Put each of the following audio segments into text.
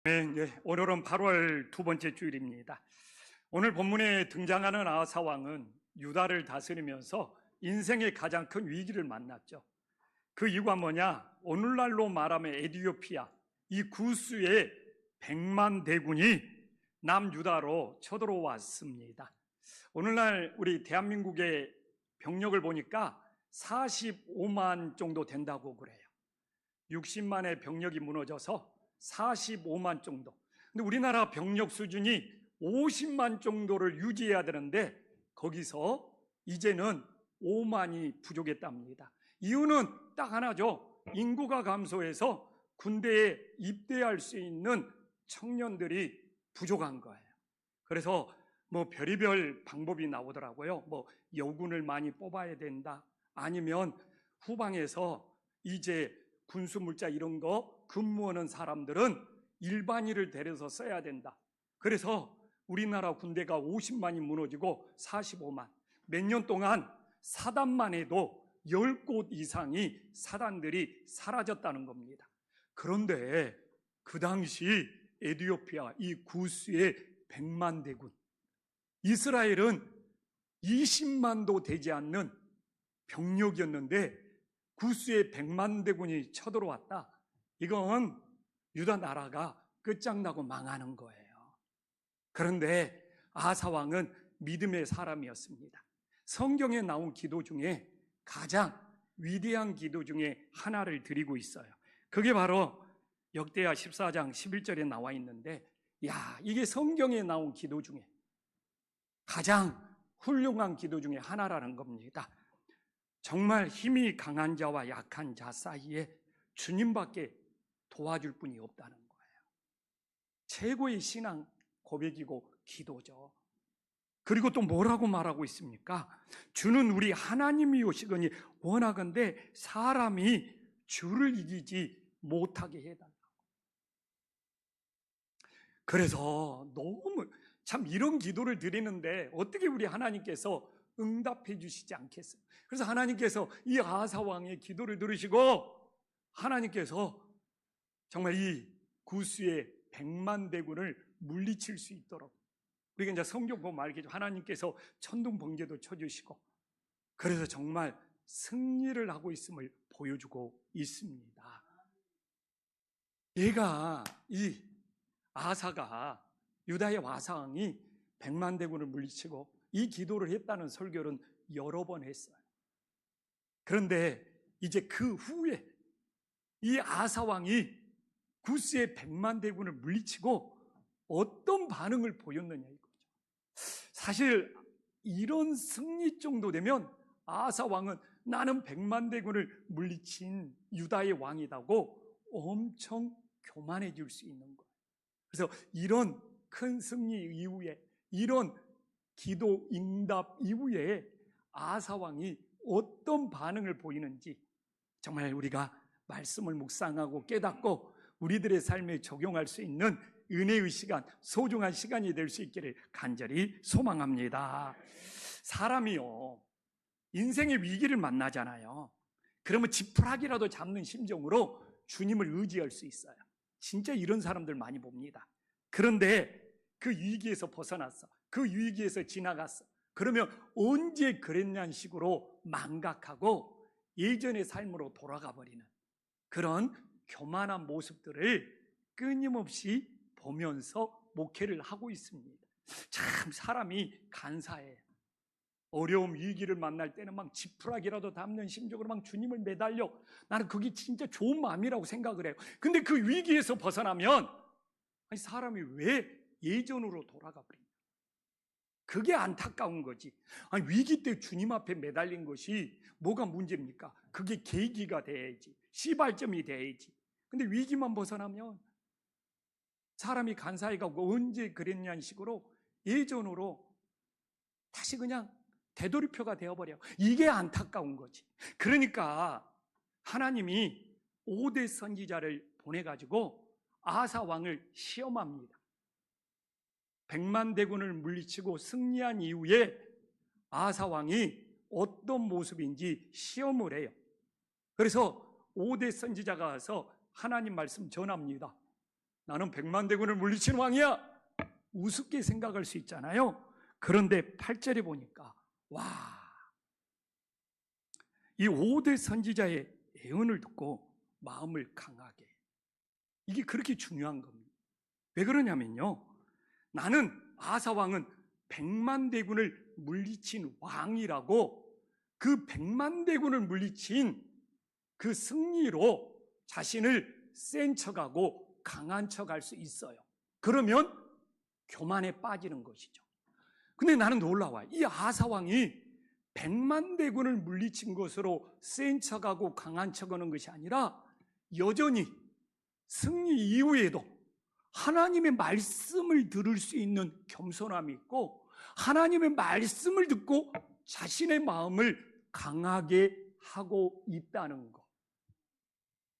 오늘은 8월 두 번째 주일입니다. 오늘 본문에 등장하는 아사 왕은 유다를 다스리면서 인생의 가장 큰 위기를 만났죠. 그 이유가 뭐냐? 오늘날로 말하면 에티오피아, 이 구스의 100만 대군이 남유다로 쳐들어왔습니다. 오늘날 우리 대한민국의 병력을 보니까 45만 정도 된다고 그래요. 60만의 병력이 무너져서 45만 정도. 근데 우리나라 병력 수준이 50만 정도를 유지해야 되는데 거기서 이제는 5만이 부족했답니다. 이유는 딱 하나죠. 인구가 감소해서 군대에 입대할 수 있는 청년들이 부족한 거예요. 그래서 별의별 방법이 나오더라고요. 여군을 많이 뽑아야 된다. 아니면 후방에서 이제 군수물자 이런 거 근무하는 사람들은 일반인을 데려서 써야 된다. 그래서 우리나라 군대가 50만이 무너지고 45만. 몇 년 동안 사단만 해도 10곳 이상이 사단들이 사라졌다는 겁니다. 그런데 그 당시 에티오피아 이 구스의 100만 대군, 이스라엘은 20만도 되지 않는 병력이었는데 구스의 100만 대군이 쳐들어왔다. 이건 유다 나라가 끝장나고 망하는 거예요. 그런데 아사 왕은 믿음의 사람이었습니다. 성경에 나온 기도 중에 가장 위대한 기도 중에 하나를 드리고 있어요. 그게 바로 역대하 14장 11절에 나와 있는데, 이게 성경에 나온 기도 중에 가장 훌륭한 기도 중에 하나라는 겁니다. 정말 힘이 강한 자와 약한 자 사이에 주님밖에 도와줄 분이 없다는 거예요. 최고의 신앙 고백이고 기도죠. 그리고 또 뭐라고 말하고 있습니까? 주는 우리 하나님이 오시거니 원하건대 사람이 주를 이기지 못하게 해달라고. 그래서 너무 참 이런 기도를 드리는데 어떻게 우리 하나님께서 응답해 주시지 않겠어요? 그래서 하나님께서 이 아사 왕의 기도를 들으시고 하나님께서 정말 이 구스의 100만 대군을 물리칠 수 있도록, 우리가 이제 성경 보면 알겠죠. 하나님께서 천둥 번개도 쳐주시고, 그래서 정말 승리를 하고 있음을 보여주고 있습니다. 얘가 이 아사가, 유다의 와상이 100만 대군을 물리치고 이 기도를 했다는 설교는 여러 번 했어요. 그런데 이제 그 후에 이 아사 왕이 구스의 100만 대군을 물리치고 어떤 반응을 보였느냐 이거죠. 사실 이런 승리 정도 되면 아사 왕은 나는 100만 대군을 물리친 유다의 왕이라고 엄청 교만해질 수 있는 거예요. 그래서 이런 큰 승리 이후에, 이런 기도 응답 이후에 아사 왕이 어떤 반응을 보이는지 정말 우리가 말씀을 묵상하고 깨닫고 우리들의 삶에 적용할 수 있는 은혜의 시간, 소중한 시간이 될 수 있기를 간절히 소망합니다. 사람이요, 인생의 위기를 만나잖아요. 그러면 지푸라기라도 잡는 심정으로 주님을 의지할 수 있어요. 진짜 이런 사람들 많이 봅니다. 그런데 그 위기에서 벗어났어. 그 위기에서 지나갔어. 그러면 언제 그랬냐는 식으로 망각하고 예전의 삶으로 돌아가 버리는 그런 교만한 모습들을 끊임없이 보면서 목회를 하고 있습니다. 참 사람이 간사해요. 어려움, 위기를 만날 때는 막 지푸라기라도 담는 심정으로 막 주님을 매달려. 나는 그게 진짜 좋은 마음이라고 생각을 해요. 근데 그 위기에서 벗어나면 사람이 왜 예전으로 돌아가 버리냐. 그게 안타까운 거지. 위기 때 주님 앞에 매달린 것이 뭐가 문제입니까? 그게 계기가 돼야지. 시발점이 돼야지. 근데 위기만 벗어나면 사람이 간사해가고 언제 그랬냐는 식으로 예전으로 다시 그냥 되돌이표가 되어버려. 이게 안타까운 거지. 그러니까 하나님이 5대 선지자를 보내가지고 아사 왕을 시험합니다. 100만 대군을 물리치고 승리한 이후에 아사 왕이 어떤 모습인지 시험을 해요. 그래서 5대 선지자가 와서 하나님 말씀 전합니다. 나는 100만 대군을 물리친 왕이야. 우습게 생각할 수 있잖아요. 그런데 8절에 보니까 와, 이 5대 선지자의 애언을 듣고 마음을 강하게. 이게 그렇게 중요한 겁니다. 왜 그러냐면요, 나는 아사 왕은 100만 대군을 물리친 왕이라고, 그 100만 대군을 물리친 그 승리로 자신을 센 척하고 강한 척할 수 있어요. 그러면 교만에 빠지는 것이죠. 근데 나는 놀라워요. 이 아사 왕이 100만 대군을 물리친 것으로 센 척하고 강한 척하는 것이 아니라 여전히 승리 이후에도 하나님의 말씀을 들을 수 있는 겸손함이 있고, 하나님의 말씀을 듣고 자신의 마음을 강하게 하고 있다는 것.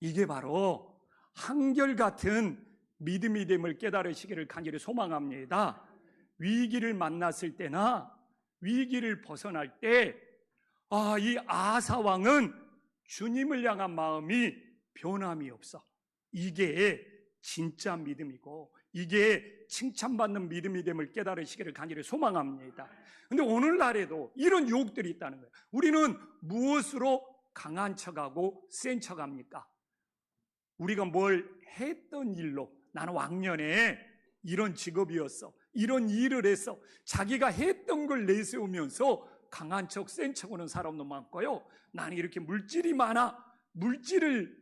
이게 바로 한결같은 믿음이 됨을 깨달으시기를 간절히 소망합니다. 위기를 만났을 때나 위기를 벗어날 때, 이 아사 왕은 주님을 향한 마음이 변함이 없어. 이게 진짜 믿음이고, 이게 칭찬받는 믿음이 됨을 깨달으시기를 간절히 소망합니다. 근데 오늘날에도 이런 유혹들이 있다는 거예요. 우리는 무엇으로 강한 척하고 센 척합니까? 우리가 뭘 했던 일로, 나는 왕년에 이런 직업이었어, 이런 일을 했어, 자기가 했던 걸 내세우면서 강한 척, 센 척 하는 사람도 많고요. 나는 이렇게 물질이 많아, 물질을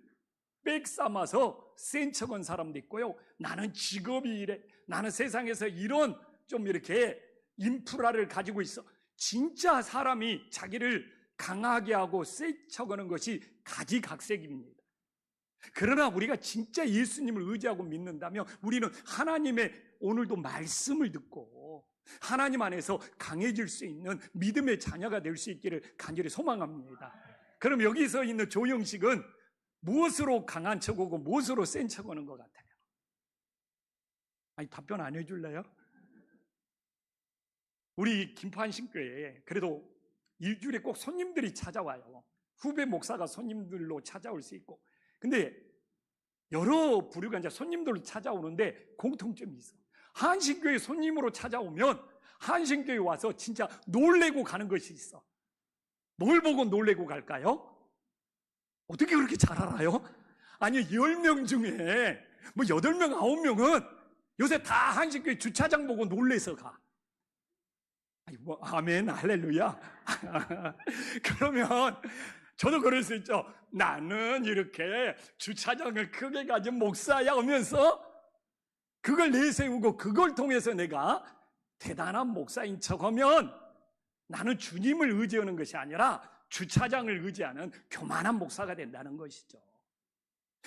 빽삼아서 센 척한 사람도 있고요. 나는 직업이 이래, 나는 세상에서 이런 좀 이렇게 인프라를 가지고 있어. 진짜 사람이 자기를 강하게 하고 센 척하는 것이 가지각색입니다. 그러나 우리가 진짜 예수님을 의지하고 믿는다면 우리는 하나님의 오늘도 말씀을 듣고 하나님 안에서 강해질 수 있는 믿음의 자녀가 될 수 있기를 간절히 소망합니다. 그럼 여기서 있는 조형식은 무엇으로 강한 척하고 무엇으로 센 척하는 것 같아요? 아니, 답변 안 해줄래요? 우리 김판신교회에 그래도 일주일에 꼭 손님들이 찾아와요. 후배 목사가 손님들로 찾아올 수 있고. 근데 여러 부류가 이제 손님들로 찾아오는데 공통점이 있어. 한신교회 손님으로 찾아오면 한신교회 와서 진짜 놀래고 가는 것이 있어. 뭘 보고 놀래고 갈까요? 어떻게 그렇게 잘 알아요? 아니, 10명 중에 뭐 8명, 9명은 요새 다 한신교회 주차장 보고 놀래서 가. 아니, 뭐, 아멘, 할렐루야. 그러면 저도 그럴 수 있죠. 나는 이렇게 주차장을 크게 가진 목사야 하면서 그걸 내세우고 그걸 통해서 내가 대단한 목사인 척하면 나는 주님을 의지하는 것이 아니라 주차장을 의지하는 교만한 목사가 된다는 것이죠.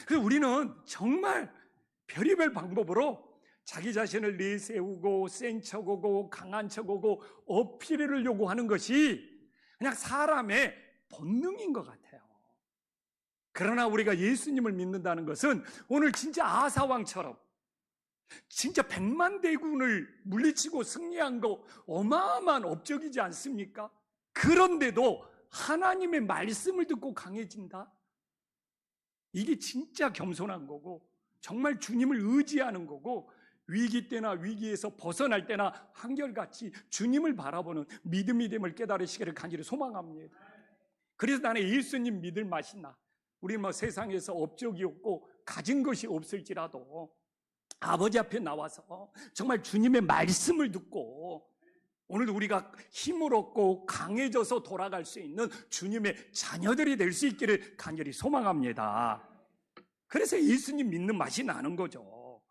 그래서 우리는 정말 별의별 방법으로 자기 자신을 내세우고 센 척하고 강한 척하고 어필을 요구하는 것이 그냥 사람의 본능인 것 같아요. 그러나 우리가 예수님을 믿는다는 것은 오늘 진짜 아사왕처럼 진짜 100만 대군을 물리치고 승리한 거 어마어마한 업적이지 않습니까? 그런데도 하나님의 말씀을 듣고 강해진다? 이게 진짜 겸손한 거고 정말 주님을 의지하는 거고 위기 때나 위기에서 벗어날 때나 한결같이 주님을 바라보는 믿음이 됨을 깨달으시기를 간절히 소망합니다. 그래서 나는 예수님 믿을 맛이 나. 우리 뭐 세상에서 업적이 없고 가진 것이 없을지라도 아버지 앞에 나와서 정말 주님의 말씀을 듣고 오늘도 우리가 힘을 얻고 강해져서 돌아갈 수 있는 주님의 자녀들이 될 수 있기를 간절히 소망합니다. 그래서 예수님 믿는 맛이 나는 거죠.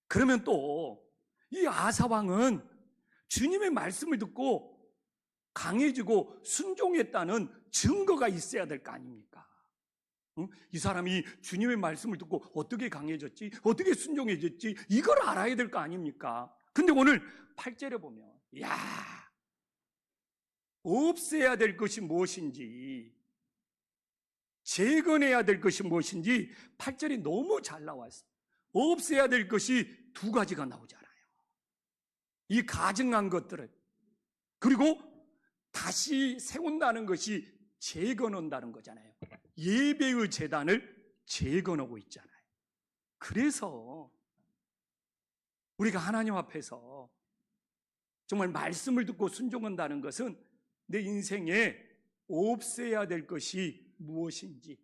그러면 또 이 아사왕은 주님의 말씀을 듣고 강해지고 순종했다는 증거가 있어야 될 거 아닙니까? 이 사람이 주님의 말씀을 듣고 어떻게 강해졌지? 어떻게 순종해졌지? 이걸 알아야 될 거 아닙니까? 근데 오늘 8절에 보면 없애야 될 것이 무엇인지, 재건해야 될 것이 무엇인지 8절이 너무 잘 나왔어요. 없애야 될 것이 두 가지가 나오잖아요. 이 가증한 것들을, 그리고 다시 세운다는 것이 재건한다는 거잖아요. 예배의 제단을 재건하고 있잖아요. 그래서 우리가 하나님 앞에서 정말 말씀을 듣고 순종한다는 것은 내 인생에 없애야 될 것이 무엇인지,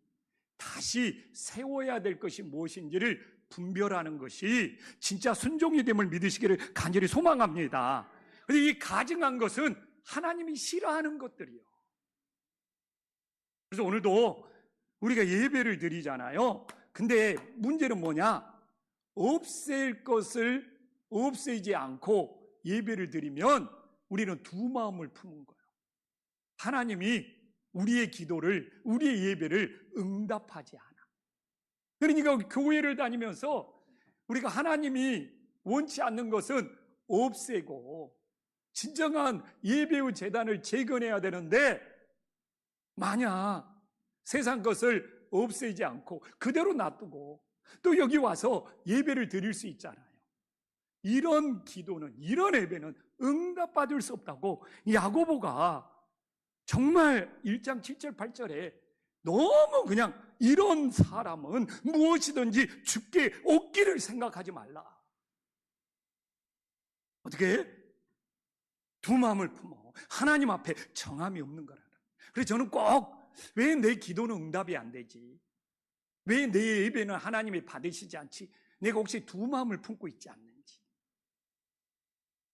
다시 세워야 될 것이 무엇인지를 분별하는 것이 진짜 순종이 됨을 믿으시기를 간절히 소망합니다. 그런데 이 가증한 것은 하나님이 싫어하는 것들이요. 그래서 오늘도 우리가 예배를 드리잖아요. 근데 문제는 뭐냐? 없앨 것을 없애지 않고 예배를 드리면 우리는 두 마음을 품은 거예요. 하나님이 우리의 기도를, 우리의 예배를 응답하지 않아. 그러니까 교회를 다니면서 우리가 하나님이 원치 않는 것은 없애고 진정한 예배의 제단을 재건해야 되는데, 만약 세상 것을 없애지 않고 그대로 놔두고 또 여기 와서 예배를 드릴 수 있잖아요. 이런 기도는, 이런 예배는 응답받을 수 없다고 야고보가 정말 1장 7절 8절에 너무 그냥 이런 사람은 무엇이든지 주께 얻기를 생각하지 말라. 어떻게? 두 마음을 품어 하나님 앞에 정함이 없는 거라. 그래서 저는 꼭 왜 내 기도는 응답이 안 되지? 왜 내 예배는 하나님이 받으시지 않지? 내가 혹시 두 마음을 품고 있지 않는지,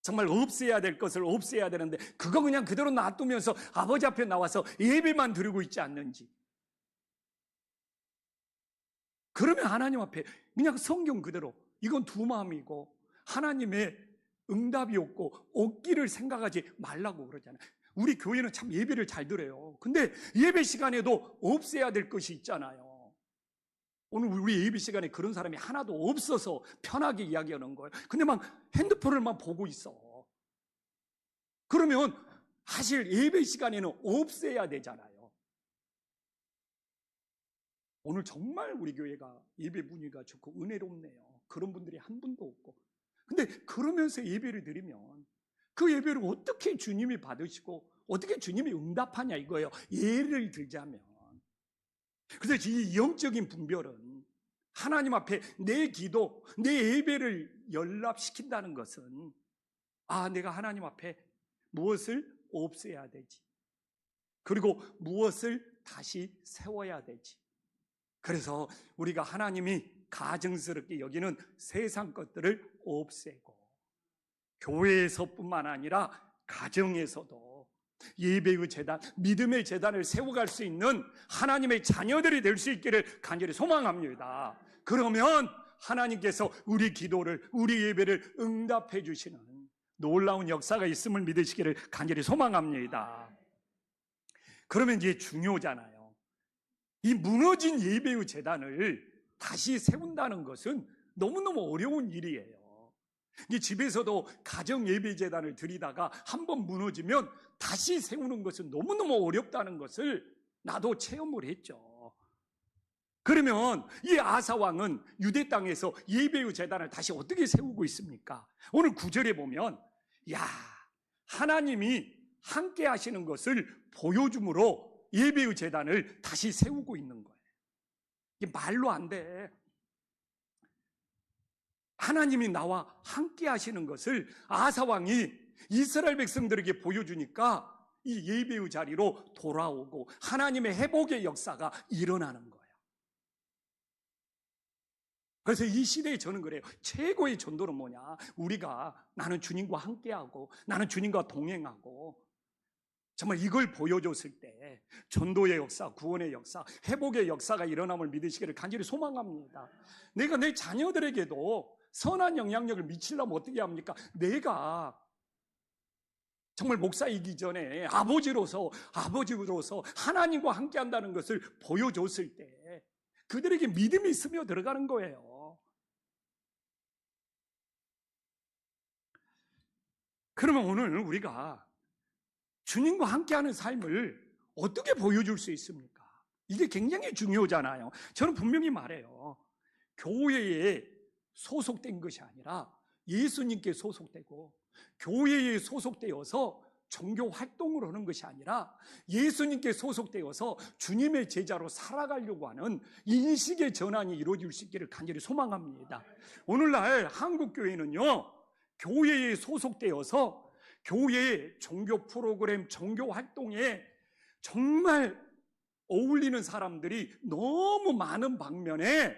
정말 없애야 될 것을 없애야 되는데 그거 그냥 그대로 놔두면서 아버지 앞에 나와서 예배만 드리고 있지 않는지. 그러면 하나님 앞에 그냥 성경 그대로 이건 두 마음이고 하나님의 응답이 없고 얻기를 생각하지 말라고 그러잖아요. 우리 교회는 참 예배를 잘 드려요. 근데 예배 시간에도 없애야 될 것이 있잖아요. 오늘 우리 예배 시간에 그런 사람이 하나도 없어서 편하게 이야기하는 거예요. 근데 막 핸드폰을 막 보고 있어. 그러면 사실 예배 시간에는 없애야 되잖아요. 오늘 정말 우리 교회가 예배 분위기가 좋고 은혜롭네요. 그런 분들이 한 분도 없고. 근데 그러면서 예배를 드리면 그 예배를 어떻게 주님이 받으시고 어떻게 주님이 응답하냐 이거예요. 예를 들자면, 그래서 이 영적인 분별은 하나님 앞에 내 기도, 내 예배를 연락시킨다는 것은, 아, 내가 하나님 앞에 무엇을 없애야 되지, 그리고 무엇을 다시 세워야 되지. 그래서 우리가 하나님이 가증스럽게 여기는 세상 것들을 없애고, 교회에서뿐만 아니라 가정에서도 예배의 제단, 믿음의 제단을 세워갈 수 있는 하나님의 자녀들이 될 수 있기를 간절히 소망합니다. 그러면 하나님께서 우리 기도를, 우리 예배를 응답해 주시는 놀라운 역사가 있음을 믿으시기를 간절히 소망합니다. 그러면 이제 중요하잖아요. 이 무너진 예배의 제단을 다시 세운다는 것은 너무너무 어려운 일이에요. 집에서도 가정 예배 제단을 드리다가 한번 무너지면 다시 세우는 것은 너무너무 어렵다는 것을 나도 체험을 했죠. 그러면 이 아사 왕은 유대 땅에서 예배의 제단을 다시 어떻게 세우고 있습니까? 오늘 9절에 보면, 야, 하나님이 함께 하시는 것을 보여줌으로 예배의 제단을 다시 세우고 있는 거예요. 이게 말로 안 돼. 하나님이 나와 함께 하시는 것을 아사 왕이 이스라엘 백성들에게 보여주니까 이 예배의 자리로 돌아오고 하나님의 회복의 역사가 일어나는 거예요. 그래서 이 시대에 저는 그래요. 최고의 전도는 뭐냐? 우리가 나는 주님과 함께하고 나는 주님과 동행하고 정말 이걸 보여줬을 때 전도의 역사, 구원의 역사, 회복의 역사가 일어남을 믿으시기를 간절히 소망합니다. 내가 내 자녀들에게도 선한 영향력을 미치려면 어떻게 합니까? 내가 정말 목사이기 전에 아버지로서 하나님과 함께 한다는 것을 보여줬을 때 그들에게 믿음이 스며 들어가는 거예요. 그러면 오늘 우리가 주님과 함께하는 삶을 어떻게 보여줄 수 있습니까? 이게 굉장히 중요하잖아요. 저는 분명히 말해요. 교회에 소속된 것이 아니라 예수님께 소속되고 교회에 소속되어서 종교 활동을 하는 것이 아니라 예수님께 소속되어서 주님의 제자로 살아가려고 하는 인식의 전환이 이루어질 수 있기를 간절히 소망합니다. 오늘날 한국교회는요, 교회에 소속되어서 교회의 종교 프로그램, 종교 활동에 정말 어울리는 사람들이 너무 많은 반면에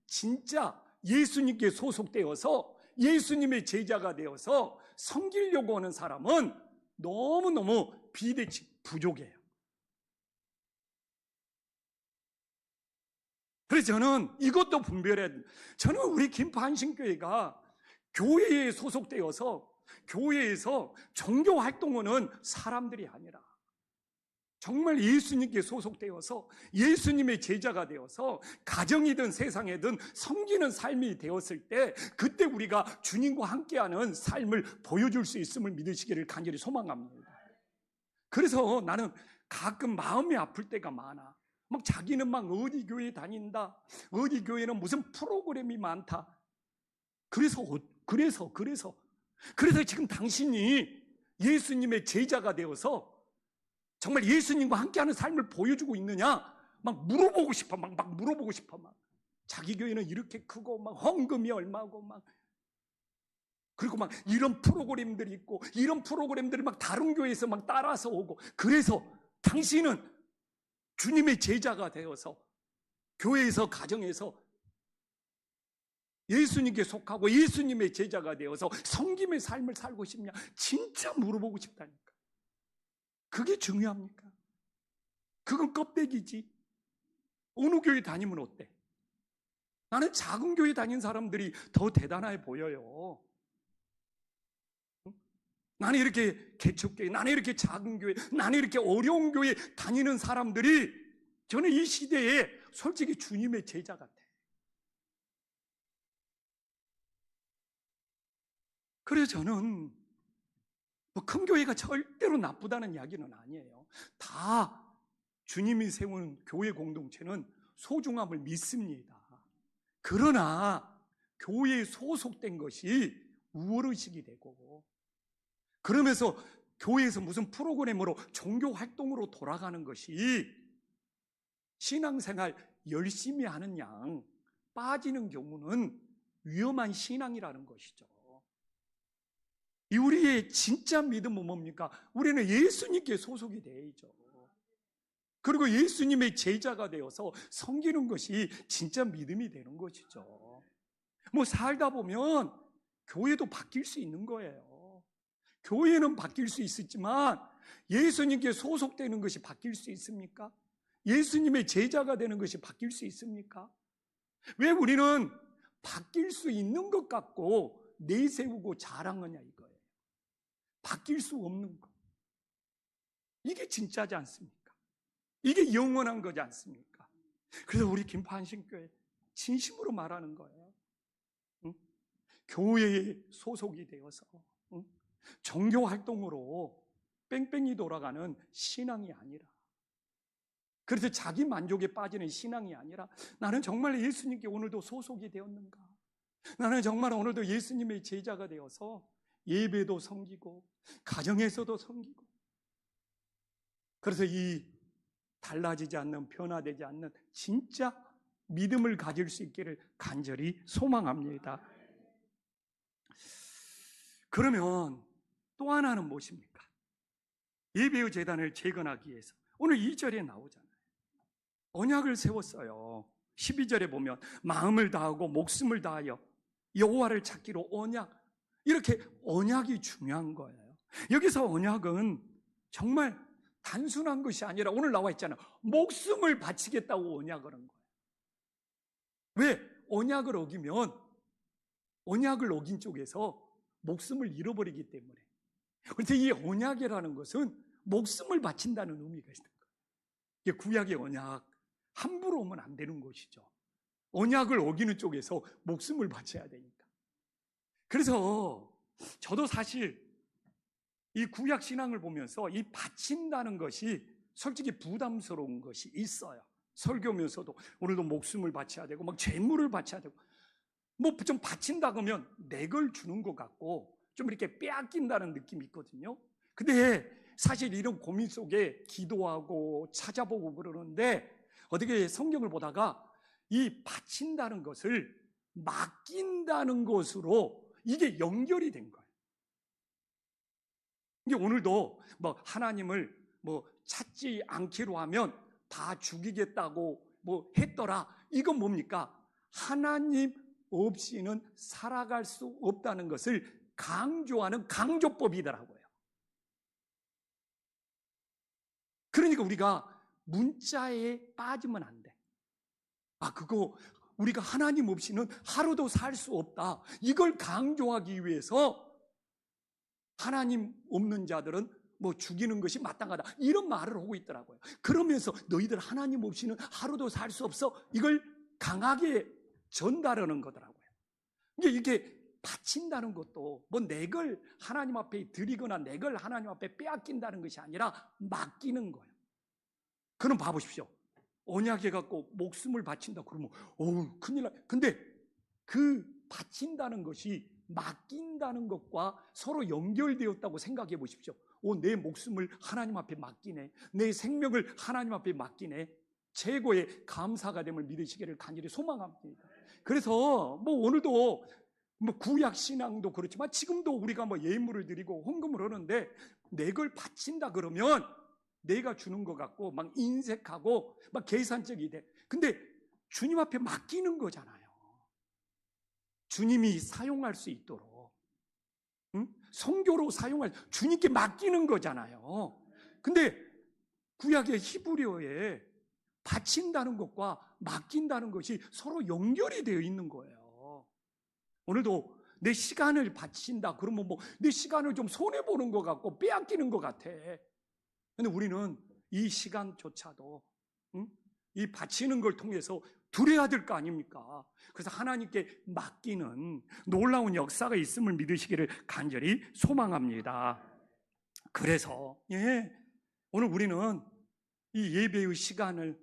진짜 예수님께 소속되어서 예수님의 제자가 되어서 섬기려고 하는 사람은 너무너무 비대칭 부족해요. 그래서 저는 이것도 분별해야 됩니다. 저는 우리 김포한신교회가 교회에 소속되어서 교회에서 종교 활동하는 사람들이 아니라 정말 예수님께 소속되어서 예수님의 제자가 되어서 가정이든 세상이든 섬기는 삶이 되었을 때 그때 우리가 주님과 함께하는 삶을 보여줄 수 있음을 믿으시기를 간절히 소망합니다. 그래서 나는 가끔 마음이 아플 때가 많아. 막 자기는 막 어디 교회 다닌다, 어디 교회는 무슨 프로그램이 많다. 그래서 지금 당신이 예수님의 제자가 되어서 정말 예수님과 함께하는 삶을 보여주고 있느냐? 막 물어보고 싶어. 막 물어보고 싶어. 막 자기 교회는 이렇게 크고 막 헌금이 얼마고 막 그리고 막 이런 프로그램들이 있고 이런 프로그램들을 막 다른 교회에서 막 따라서 오고 그래서 당신은 주님의 제자가 되어서 교회에서 가정에서 예수님께 속하고 예수님의 제자가 되어서 섬김의 삶을 살고 싶냐? 진짜 물어보고 싶다니까. 그게 중요합니까? 그건 껍데기지. 어느 교회 다니면 어때? 나는 작은 교회 다닌 사람들이 더 대단해 보여요. 나는 이렇게 개척교회, 나는 이렇게 작은 교회, 나는 이렇게 어려운 교회 다니는 사람들이 저는 이 시대에 솔직히 주님의 제자 같아. 그래서 저는 큰 교회가 절대로 나쁘다는 이야기는 아니에요. 다 주님이 세운 교회 공동체는 소중함을 믿습니다. 그러나 교회에 소속된 것이 우월의식이 되고 그러면서 교회에서 무슨 프로그램으로 종교 활동으로 돌아가는 것이 신앙생활 열심히 하는 양 빠지는 경우는 위험한 신앙이라는 것이죠. 우리의 진짜 믿음은 뭡니까? 우리는 예수님께 소속이 되어야죠. 그리고 예수님의 제자가 되어서 섬기는 것이 진짜 믿음이 되는 것이죠. 뭐 살다 보면 교회도 바뀔 수 있는 거예요. 교회는 바뀔 수 있었지만 예수님께 소속되는 것이 바뀔 수 있습니까? 예수님의 제자가 되는 것이 바뀔 수 있습니까? 왜 우리는 바뀔 수 있는 것 같고 내세우고 자랑하냐 이거예요. 바뀔 수 없는 것. 이게 진짜지 않습니까? 이게 영원한 거지 않습니까? 그래서 우리 김포한신교회 진심으로 말하는 거예요. 응? 교회에 소속이 되어서 응? 종교 활동으로 뺑뺑이 돌아가는 신앙이 아니라 그래서 자기 만족에 빠지는 신앙이 아니라 나는 정말 예수님께 오늘도 소속이 되었는가? 나는 정말 오늘도 예수님의 제자가 되어서 예배도 섬기고 가정에서도 섬기고 그래서 이 달라지지 않는 변화되지 않는 진짜 믿음을 가질 수 있기를 간절히 소망합니다. 그러면 또 하나는 무엇입니까? 예배의 제단을 재건하기 위해서 오늘 2절에 나오잖아요. 언약을 세웠어요. 12절에 보면 마음을 다하고 목숨을 다하여 여호와를 찾기로 언약. 이렇게 언약이 중요한 거예요. 여기서 언약은 정말 단순한 것이 아니라 오늘 나와 있잖아요. 목숨을 바치겠다고 언약을 한 거예요. 왜? 언약을 어기면 언약을 어긴 쪽에서 목숨을 잃어버리기 때문에. 그래서 이 언약이라는 것은 목숨을 바친다는 의미가 있는 거예요. 이게 구약의 언약, 함부로 오면 안 되는 것이죠. 언약을 어기는 쪽에서 목숨을 바쳐야 되니까. 그래서 저도 사실 이 구약 신앙을 보면서 이 바친다는 것이 솔직히 부담스러운 것이 있어요. 설교면서도 오늘도 목숨을 바쳐야 되고 막 재물을 바쳐야 되고 뭐 좀 바친다 그러면 내 걸 주는 것 같고 좀 이렇게 빼앗긴다는 느낌이 있거든요. 근데 사실 이런 고민 속에 기도하고 찾아보고 그러는데 어떻게 성경을 보다가 이 바친다는 것을 맡긴다는 것으로 이게 연결이 된 거예요. 이게 오늘도 뭐 하나님을 뭐 찾지 않기로 하면 다 죽이겠다고 뭐 했더라. 이건 뭡니까? 하나님 없이는 살아갈 수 없다는 것을 강조하는 강조법이더라고요. 그러니까 우리가 문자에 빠지면 안 돼. 그거 우리가 하나님 없이는 하루도 살 수 없다. 이걸 강조하기 위해서 하나님 없는 자들은 뭐 죽이는 것이 마땅하다. 이런 말을 하고 있더라고요. 그러면서 너희들 하나님 없이는 하루도 살 수 없어. 이걸 강하게 전달하는 거더라고요. 이게 바친다는 것도 뭐 내 걸 하나님 앞에 드리거나 내 걸 하나님 앞에 빼앗긴다는 것이 아니라 맡기는 거예요. 그럼 봐보십시오. 언약해 갖고 목숨을 바친다 그러면 어우 큰일 나. 근데 그 바친다는 것이 맡긴다는 것과 서로 연결되었다고 생각해 보십시오. 내 목숨을 하나님 앞에 맡기네. 내 생명을 하나님 앞에 맡기네. 최고의 감사가 됨을 믿으시기를 간절히 소망합니다. 그래서 뭐 오늘도 뭐 구약 신앙도 그렇지만 지금도 우리가 뭐 예물을 드리고 헌금을 하는데 내 걸 바친다 그러면 내가 주는 것 같고 막 인색하고 막 계산적이 돼. 근데 주님 앞에 맡기는 거잖아요. 주님이 사용할 수 있도록 성교로 사용할 주님께 맡기는 거잖아요. 근데 구약의 히브리어에 바친다는 것과 맡긴다는 것이 서로 연결이 되어 있는 거예요. 오늘도 내 시간을 바친다 그러면 뭐 내 시간을 좀 손해보는 것 같고 빼앗기는 것 같아. 근데 우리는 이 시간조차도 이 바치는 걸 통해서 드려야 될 거 아닙니까? 그래서 하나님께 맡기는 놀라운 역사가 있음을 믿으시기를 간절히 소망합니다. 그래서 오늘 우리는 이 예배의 시간을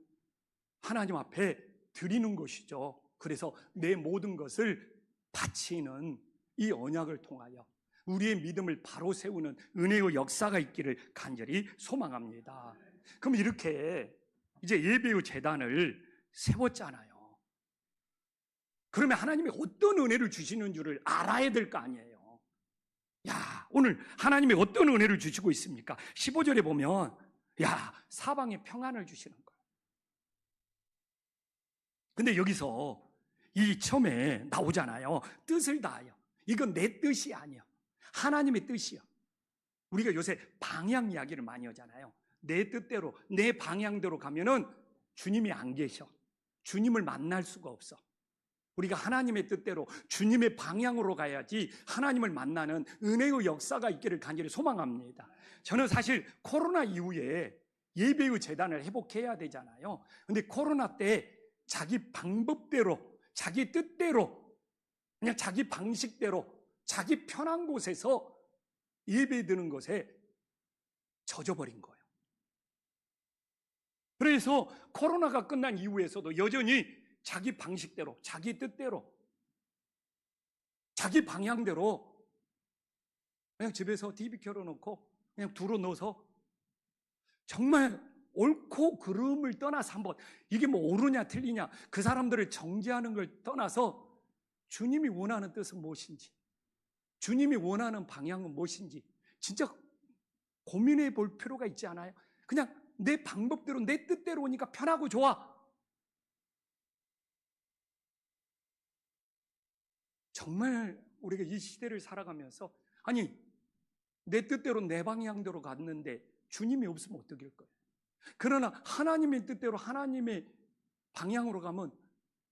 하나님 앞에 드리는 것이죠. 그래서 내 모든 것을 바치는 이 언약을 통하여 우리의 믿음을 바로 세우는 은혜의 역사가 있기를 간절히 소망합니다. 그럼 이렇게 이제 예배의 제단을 세웠잖아요. 그러면 하나님이 어떤 은혜를 주시는 줄을 알아야 될 거 아니에요. 오늘 하나님이 어떤 은혜를 주시고 있습니까? 15절에 보면 사방에 평안을 주시는 거예요. 근데 여기서 이 처음에 나오잖아요. 뜻을 다하여. 이건 내 뜻이 아니야. 하나님의 뜻이요. 우리가 요새 방향 이야기를 많이 하잖아요. 내 뜻대로, 내 방향대로 가면은 주님이 안 계셔. 주님을 만날 수가 없어. 우리가 하나님의 뜻대로 주님의 방향으로 가야지 하나님을 만나는 은혜의 역사가 있기를 간절히 소망합니다. 저는 사실 코로나 이후에 예배의 제단을 회복해야 되잖아요. 근데 코로나 때 자기 방법대로, 자기 뜻대로, 그냥 자기 방식대로 자기 편한 곳에서 예배 드는 것에 젖어버린 거예요. 그래서 코로나가 끝난 이후에서도 여전히 자기 방식대로, 자기 뜻대로, 자기 방향대로 그냥 집에서 TV 켜놓고 그냥 두루 넣어서 정말 옳고 그름을 떠나서 한번 이게 뭐 옳으냐 틀리냐 그 사람들을 정죄하는 걸 떠나서 주님이 원하는 뜻은 무엇인지, 주님이 원하는 방향은 무엇인지 진짜 고민해 볼 필요가 있지 않아요? 그냥 내 방법대로 내 뜻대로 오니까 편하고 좋아. 정말 우리가 이 시대를 살아가면서 내 뜻대로 내 방향대로 갔는데 주님이 없으면 어떡할 거예요? 그러나 하나님의 뜻대로 하나님의 방향으로 가면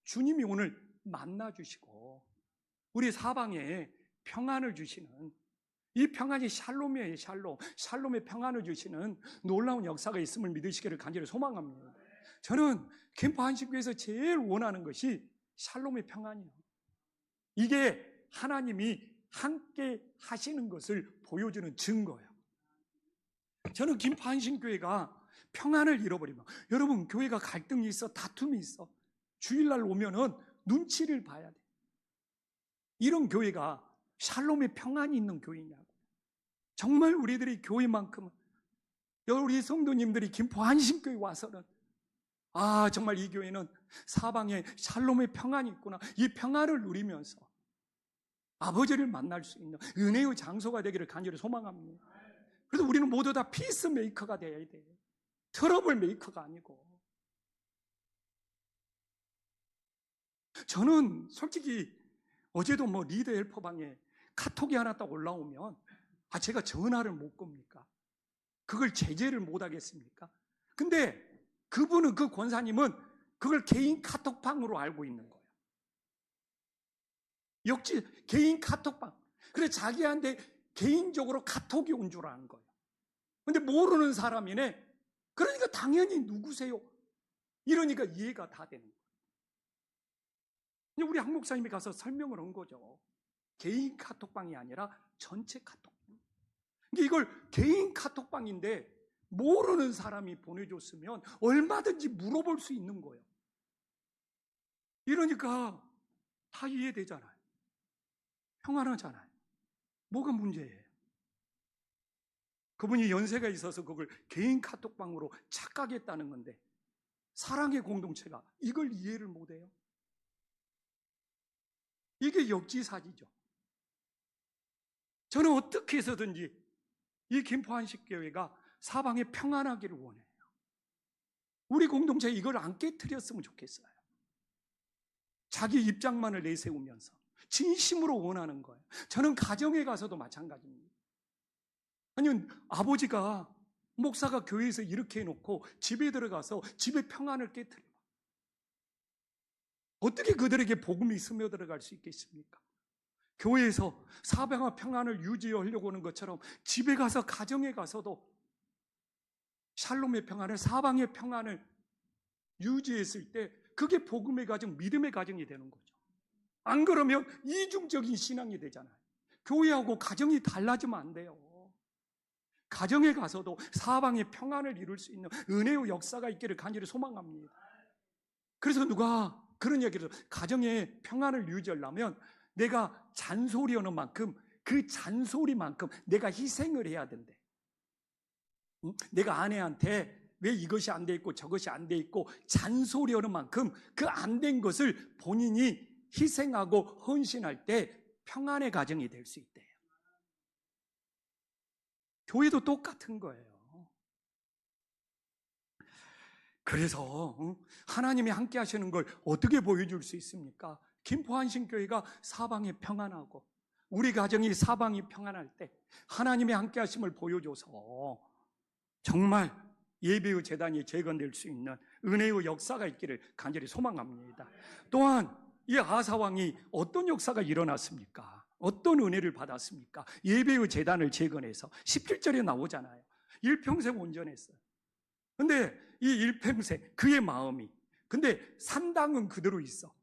주님이 오늘 만나주시고 우리 사방에 평안을 주시는, 이 평안이 샬롬이에요. 샬롬의 평안을 주시는 놀라운 역사가 있음을 믿으시기를 간절히 소망합니다. 저는 캠프 한식교회에서 제일 원하는 것이 샬롬의 평안이에요. 이게 하나님이 함께 하시는 것을 보여주는 증거예요. 저는 캠프 한식교회가 평안을 잃어버리면, 여러분 교회가 갈등이 있어, 다툼이 있어, 주일날 오면은 눈치를 봐야 돼. 이런 교회가 샬롬의 평안이 있는 교회냐고. 정말 우리들이 교회만큼은, 우리 성도님들이 김포 한신교회 와서는 정말 이 교회는 사방에 샬롬의 평안이 있구나, 이 평안을 누리면서 아버지를 만날 수 있는 은혜의 장소가 되기를 간절히 소망합니다. 그래서 우리는 모두 다 피스메이커가 되어야 돼요. 트러블 메이커가 아니고. 저는 솔직히 어제도 리더 헬퍼방에 카톡이 하나 딱 올라오면 제가 전화를 못 겁니까? 그걸 제재를 못 하겠습니까? 근데 그분은, 그 권사님은 그걸 개인 카톡방으로 알고 있는 거예요. 역시 개인 카톡방. 그래서 자기한테 개인적으로 카톡이 온 줄 아는 거예요. 근데 모르는 사람이네. 그러니까 당연히 누구세요? 이러니까 이해가 다 되는 거예요. 우리 한 목사님이 가서 설명을 한 거죠. 개인 카톡방이 아니라 전체 카톡방. 이걸 개인 카톡방인데 모르는 사람이 보내줬으면 얼마든지 물어볼 수 있는 거예요. 이러니까 다 이해되잖아요. 평안하잖아요. 뭐가 문제예요? 그분이 연세가 있어서 그걸 개인 카톡방으로 착각했다는 건데, 사랑의 공동체가 이걸 이해를 못해요? 이게 역지사지죠. 저는 어떻게 해서든지 이 김포 한식교회가 사방에 평안하기를 원해요. 우리 공동체에 이걸 안 깨트렸으면 좋겠어요. 자기 입장만을 내세우면서 진심으로 원하는 거예요. 저는 가정에 가서도 마찬가지입니다. 아니, 아버지가, 목사가 교회에서 이렇게 해놓고 집에 들어가서 집의 평안을 깨트려요. 어떻게 그들에게 복음이 스며들어갈 수 있겠습니까? 교회에서 사방의 평안을 유지하려고 하는 것처럼 집에 가서, 가정에 가서도 샬롬의 평안을, 사방의 평안을 유지했을 때 그게 복음의 가정, 믿음의 가정이 되는 거죠. 안 그러면 이중적인 신앙이 되잖아요. 교회하고 가정이 달라지면 안 돼요. 가정에 가서도 사방의 평안을 이룰 수 있는 은혜의 역사가 있기를 간절히 소망합니다. 그래서 누가 그런 얘기를 해서, 가정의 평안을 유지하려면 내가 잔소리하는 만큼 그 잔소리만큼 내가 희생을 해야 된대. 내가 아내한테 왜 이것이 안 돼 있고 저것이 안 돼 있고 잔소리하는 만큼 그 안 된 것을 본인이 희생하고 헌신할 때 평안의 가정이 될 수 있대요. 교회도 똑같은 거예요. 그래서 하나님이 함께 하시는 걸 어떻게 보여줄 수 있습니까? 김포 한신교회가 사방이 평안하고 우리 가정이 사방이 평안할 때 하나님의 함께 하심을 보여줘서 정말 예배의 재단이 재건될 수 있는 은혜의 역사가 있기를 간절히 소망합니다. 또한 이 아사왕이 어떤 역사가 일어났습니까? 어떤 은혜를 받았습니까? 예배의 재단을 재건해서 17절에 나오잖아요. 일평생 온전했어요. 근데 이 일평생 그의 마음이, 근데 산당은 그대로 있어.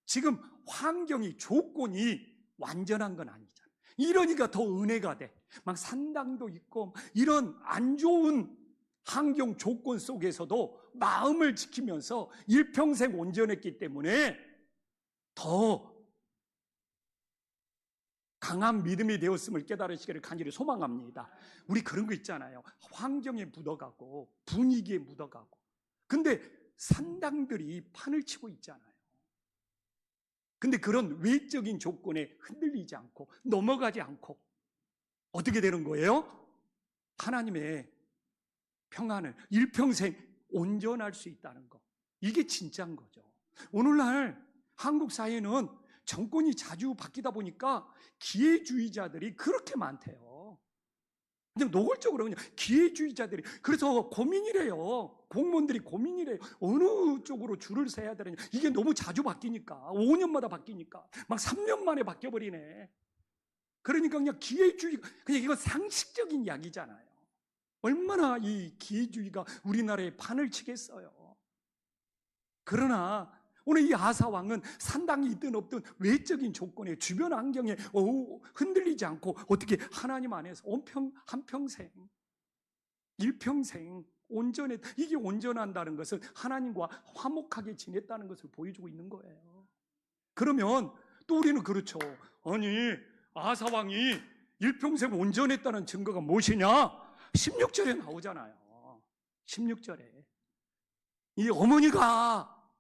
지금 환경이, 조건이 완전한 건 아니잖아. 이러니까 더 은혜가 돼. 막 산당도 있고 이런 안 좋은 환경 조건 속에서도 마음을 지키면서 일평생 온전했기 때문에 더 강한 믿음이 되었음을 깨달으시기를 간절히 소망합니다. 우리 그런 거 있잖아요. 환경에 묻어가고 분위기에 묻어가고. 근데 산당들이 판을 치고 있잖아요. 근데 그런 외적인 조건에 흔들리지 않고 넘어가지 않고 어떻게 되는 거예요? 하나님의 평안을 일평생 온전할 수 있다는 거. 이게 진짜인 거죠. 오늘날 한국 사회는 정권이 자주 바뀌다 보니까 기회주의자들이 그렇게 많대요. 그냥 노골적으로 그냥 기회주의자들이. 그래서 고민이래요. 공무원들이 고민이래요. 어느 쪽으로 줄을 서야 되느냐. 이게 너무 자주 바뀌니까. 5년마다 바뀌니까. 막 3년 만에 바뀌어버리네. 그러니까 그냥 기회주의, 그냥 이건 상식적인 이야기잖아요. 얼마나 이 기회주의가 우리나라에 판을 치겠어요. 그러나 오늘 이 아사왕은 산당이 있든 없든 외적인 조건에, 주변 환경에 흔들리지 않고 어떻게 하나님 안에서 한평생, 일평생 온전해. 이게 온전한다는 것은 하나님과 화목하게 지냈다는 것을 보여주고 있는 거예요. 그러면 또 우리는 그렇죠. 아니, 아사왕이 일평생 온전했다는 증거가 무엇이냐? 16절에 나오잖아요. 16절에 이 어머니가,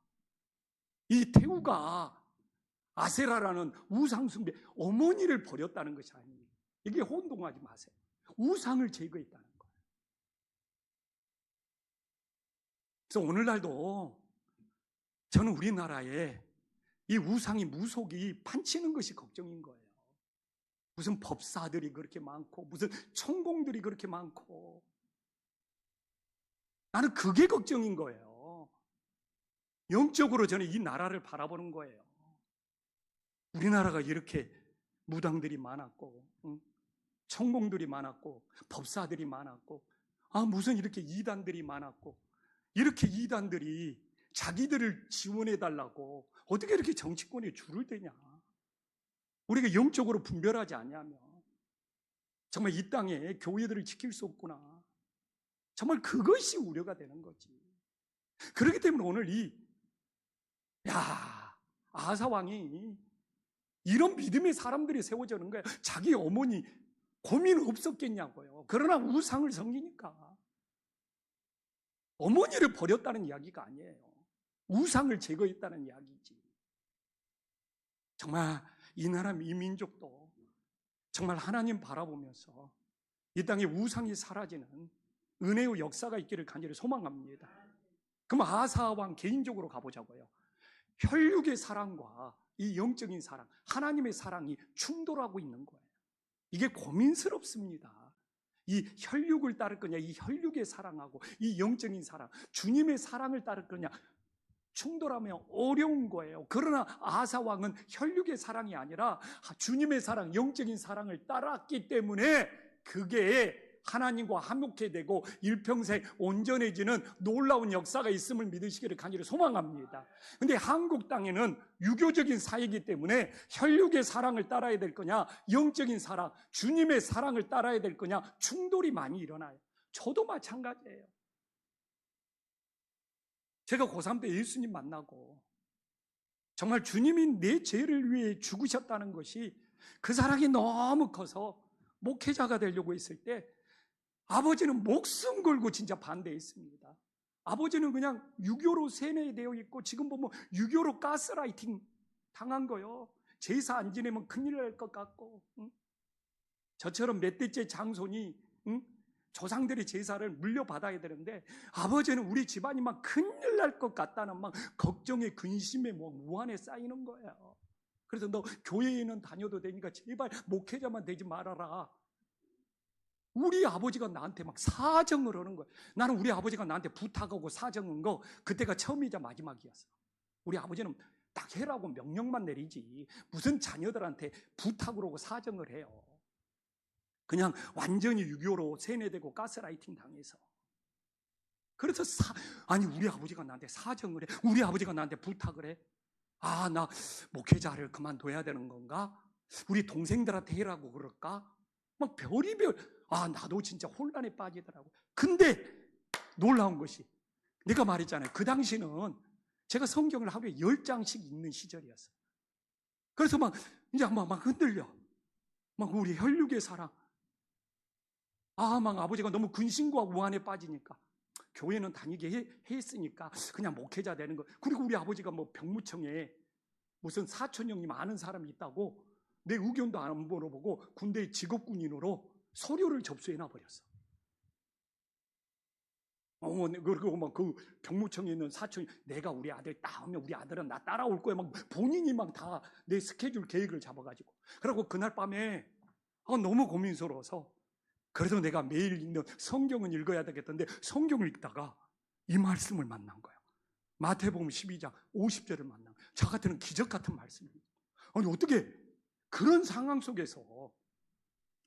이 태우가 아세라라는 우상숭배, 어머니를 버렸다는 것이 아니에요. 이게 혼동하지 마세요. 우상을 제거했다는 거예요. 그래서 오늘날도 저는 우리나라에 이 우상이, 무속이 판치는 것이 걱정인 거예요. 무슨 법사들이 그렇게 많고 무슨 천공들이 그렇게 많고, 나는 그게 걱정인 거예요. 영적으로 저는 이 나라를 바라보는 거예요. 우리나라가 이렇게 무당들이 많았고, 천공들이 많았고, 법사들이 많았고, 무슨 이렇게 이단들이 많았고, 이렇게 이단들이 자기들을 지원해달라고 어떻게 이렇게 정치권에 줄을 대냐. 우리가 영적으로 분별하지 않냐면 정말 이 땅에 교회들을 지킬 수 없구나. 정말 그것이 우려가 되는 거지. 그렇기 때문에 오늘 아하사 왕이 이런 믿음의 사람들이 세워지는 거예요. 자기 어머니 고민 없었겠냐고요. 그러나 우상을 섬기니까. 어머니를 버렸다는 이야기가 아니에요. 우상을 제거했다는 이야기지. 정말 이 나라 이 민족도 정말 하나님 바라보면서 이 땅에 우상이 사라지는 은혜의 역사가 있기를 간절히 소망합니다. 그럼 아하사 왕 개인적으로 가보자고요. 혈육의 사랑과 이 영적인 사랑, 하나님의 사랑이 충돌하고 있는 거예요. 이게 고민스럽습니다. 이 혈육을 따를 거냐, 이 혈육의 사랑하고 이 영적인 사랑, 주님의 사랑을 따를 거냐, 충돌하면 어려운 거예요. 그러나 아하사 왕은 혈육의 사랑이 아니라 주님의 사랑, 영적인 사랑을 따랐기 때문에 그게 하나님과 화목해 되고 일평생 온전해지는 놀라운 역사가 있음을 믿으시기를 간절히 소망합니다. 근데 한국 땅에는 유교적인 사회이기 때문에 혈육의 사랑을 따라야 될 거냐, 영적인 사랑, 주님의 사랑을 따라야 될 거냐, 충돌이 많이 일어나요. 저도 마찬가지예요. 제가 고3 때 예수님 만나고 정말 주님이 내 죄를 위해 죽으셨다는 것이 그 사랑이 너무 커서 목회자가 되려고 했을 때 아버지는 목숨 걸고 진짜 반대했습니다. 아버지는 그냥 유교로 세뇌되어 있고 지금 보면 유교로 가스라이팅 당한 거요. 제사 안 지내면 큰일 날 것 같고, 저처럼 몇 대째 장손이 조상들의 제사를 물려받아야 되는데 아버지는 우리 집안이 막 큰일 날 것 같다는 막 걱정에 근심에 무한에 쌓이는 거예요. 그래서 너 교회에는 다녀도 되니까 제발 목회자만 되지 말아라. 우리 아버지가 나한테 막 사정을 하는 거예요. 나는 우리 아버지가 나한테 부탁하고 사정한 거 그때가 처음이자 마지막이었어. 우리 아버지는 딱 해라고 명령만 내리지 무슨 자녀들한테 부탁을 하고 사정을 해요. 그냥 완전히 유교로 세뇌되고 가스라이팅 당해서. 그래서 아니 우리 아버지가 나한테 사정을 해. 우리 아버지가 나한테 부탁을 해. 나 목회자를 그만둬야 되는 건가? 우리 동생들한테 해라고 그럴까? 막 별의별, 나도 진짜 혼란에 빠지더라고. 근데 놀라운 것이 내가 말했잖아요. 그 당시는 제가 성경을 하루에 10장씩 읽는 시절이었어요. 그래서 이제 막 흔들려. 막 우리 혈육의 사랑. 막 아버지가 너무 근심과 우환에 빠지니까 교회는 다니게 했으니까 그냥 목회자 되는 거. 그리고 우리 아버지가 병무청에 무슨 사촌 형님 아는 사람이 있다고 내 의견도 안 물어보고 군대 직업군인으로 서류를 접수해놔 버렸어. 그리고 막 그 병무청에 있는 사촌이 내가 우리 아들 따오면 우리 아들은 나 따라올 거야. 막 본인이 막 다 내 스케줄 계획을 잡아가지고. 그리고 그날 밤에 너무 고민스러워서 그래도 내가 매일 읽는 성경은 읽어야 되겠던데 성경을 읽다가 이 말씀을 만난 거예요. 마태복음 12장 50절을 만난 거예요. 저 같은 기적 같은 말씀입니다. 아니 어떻게 그런 상황 속에서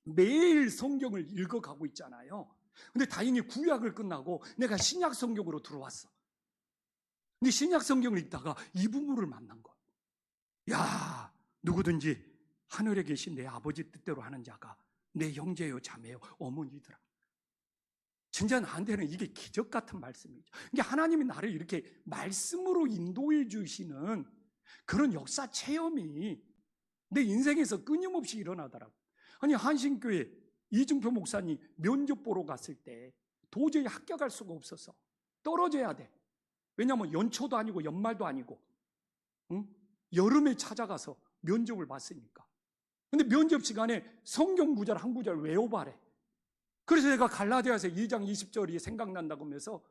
매일 성경을 읽어가고 있잖아요. 근데 다행히 구약을 끝나고 내가 신약 성경으로 들어왔어. 근데 신약 성경을 읽다가 이 부분을 만난 거예요. 야, 누구든지 하늘에 계신 내 아버지 뜻대로 하는 자가 내 형제요 자매요 어머니더라. 진짜 나한테는 이게 기적 같은 말씀이죠. 이게 하나님이 나를 이렇게 말씀으로 인도해 주시는 그런 역사 체험이 내 인생에서 끊임없이 일어나더라고요. 아니, 한신교회 이중표 목사님 면접 보러 갔을 때 도저히 합격할 수가 없어서 떨어져야 돼. 왜냐하면 연초도 아니고 연말도 아니고, 응? 여름에 찾아가서 면접을 봤으니까. 근데 면접 시간에 성경 구절 한 구절 외워봐래. 그래서 내가 갈라디아서 2장 20절이 생각난다고 하면서,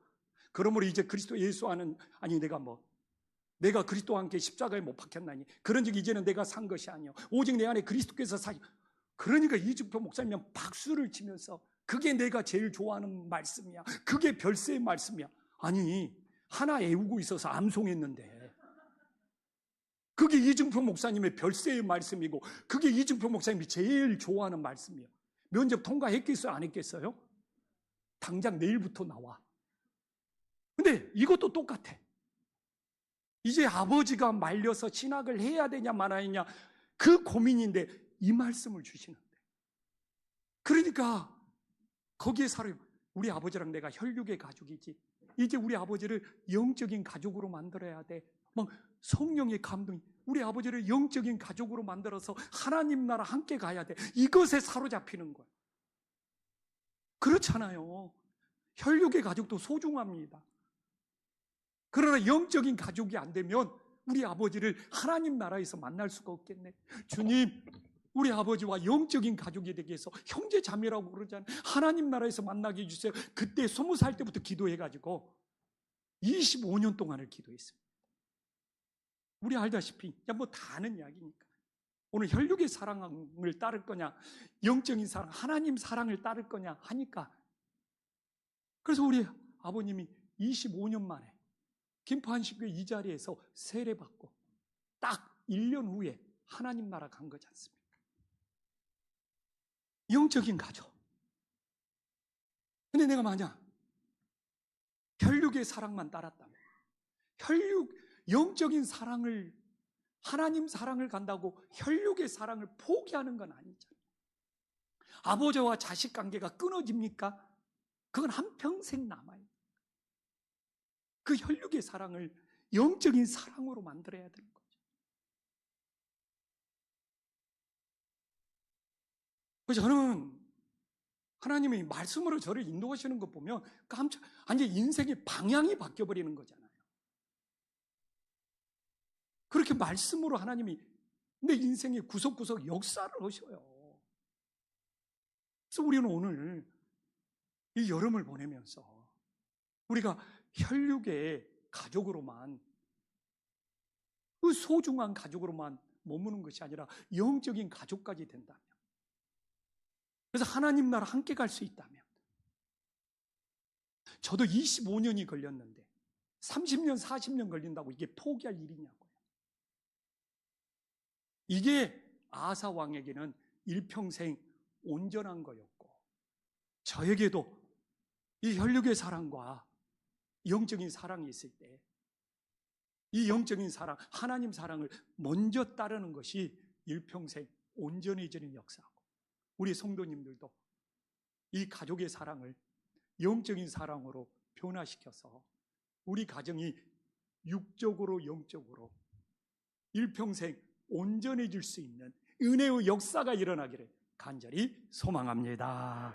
그러므로 이제 그리스도 예수 하는, 아니 내가 그리스도와 함께 십자가에 못 박혔나니 그런즉 이제는 내가 산 것이 아니요 오직 내 안에 그리스도께서 사. 그러니까 이중표 목사님은 박수를 치면서 그게 내가 제일 좋아하는 말씀이야. 그게 별세의 말씀이야. 아니, 하나 애우고 있어서 암송했는데 그게 이중표 목사님의 별세의 말씀이고 그게 이중표 목사님이 제일 좋아하는 말씀이에요. 면접 통과했겠어요? 안 했겠어요? 당장 내일부터 나와. 근데 이것도 똑같아. 이제 아버지가 말려서 신학을 해야 되냐 말아야 되냐 그 고민인데 이 말씀을 주시는데, 그러니까 거기에 살아요. 우리 아버지랑 내가 혈육의 가족이지, 이제 우리 아버지를 영적인 가족으로 만들어야 돼. 막 성령의 감동이 우리 아버지를 영적인 가족으로 만들어서 하나님 나라 함께 가야 돼. 이것에 사로잡히는 거예요. 그렇잖아요. 혈육의 가족도 소중합니다. 그러나 영적인 가족이 안 되면 우리 아버지를 하나님 나라에서 만날 수가 없겠네. 주님, 우리 아버지와 영적인 가족이 되게 해서 형제 자매라고 그러잖아요. 하나님 나라에서 만나게 해주세요. 그때 20살 때부터 기도해가지고 25년 동안을 기도했습니다. 우리 알다시피 뭐 다 아는 이야기니까. 오늘 혈육의 사랑을 따를 거냐, 영적인 사랑, 하나님 사랑을 따를 거냐 하니까, 그래서 우리 아버님이 25년 만에 김포한식교회 이 자리에서 세례받고 딱 1년 후에 하나님 나라 간 거지 않습니까? 영적인 가족. 근데 내가 만약 혈육의 사랑만 따랐다면, 영적인 사랑을, 하나님 사랑을 간다고 혈육의 사랑을 포기하는 건 아니잖아요. 아버지와 자식 관계가 끊어집니까? 그건 한평생 남아요. 그 혈육의 사랑을 영적인 사랑으로 만들어야 되는 거죠. 그래서 저는 하나님이 말씀으로 저를 인도하시는 거 보면 완전 인생의 방향이 바뀌어버리는 거잖아요. 그렇게 말씀으로 하나님이 내 인생의 구석구석 역사를 하셔요. 그래서 우리는 오늘 이 여름을 보내면서 우리가 혈육의 가족으로만, 그 소중한 가족으로만 머무는 것이 아니라 영적인 가족까지 된다면, 그래서 하나님 나라 함께 갈 수 있다면, 저도 25년이 걸렸는데 30년, 40년 걸린다고 이게 포기할 일이냐고요. 이게 아사 왕에게는 일평생 온전한 거였고, 저에게도 이 혈육의 사랑과 영적인 사랑이 있을 때 이 영적인 사랑, 하나님 사랑을 먼저 따르는 것이 일평생 온전해지는 역사고, 우리 성도님들도 이 가족의 사랑을 영적인 사랑으로 변화시켜서 우리 가정이 육적으로 영적으로 일평생 온전해질 수 있는 은혜의 역사가 일어나기를 간절히 소망합니다.